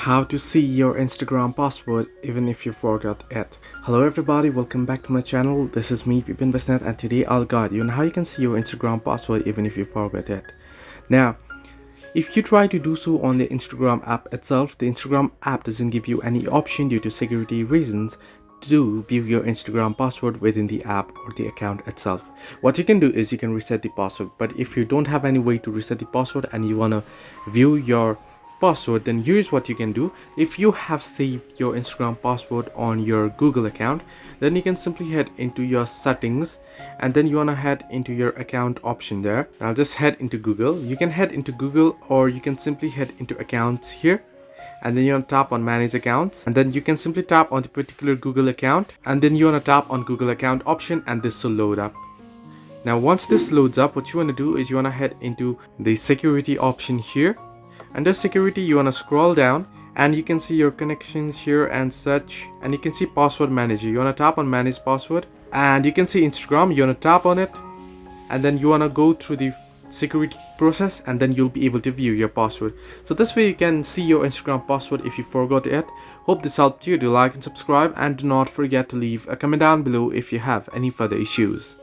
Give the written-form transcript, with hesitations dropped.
How to see your Instagram password even if you forgot it. Hello everybody, welcome back to my channel. This is me, Pipin Basnet, and today I'll guide you on how you can see your Instagram password even if you forgot it. Now, if you try to do so on the Instagram app itself, the Instagram app doesn't give you any option due to security reasons to view your Instagram password within the app or the account itself. What you can do is you can reset the password, but if you don't have any way to reset the password and you want to view your password, then here's what you can do. If you have saved your Instagram password on your Google account, then you can simply head into your settings and then you want to head into your account option there. I'll just head into Google. You can head into Google or you can simply head into accounts here, and then you want to tap on manage accounts, and then you can simply tap on the particular Google account, and then you want to tap on Google account option, and this will load up. Now once this loads up, what you want to do is you want to head into the security option here. Under security, you want to scroll down and you can see your connections here and such, and you can see password manager. You want to tap on manage password, and you can see Instagram. You want to tap on it, and then you want to go through the security process, and then you'll be able to view your password. So this way you can see your Instagram password if you forgot it. Hope this helped you. Do like and subscribe, and do not forget to leave a comment down below if you have any further issues.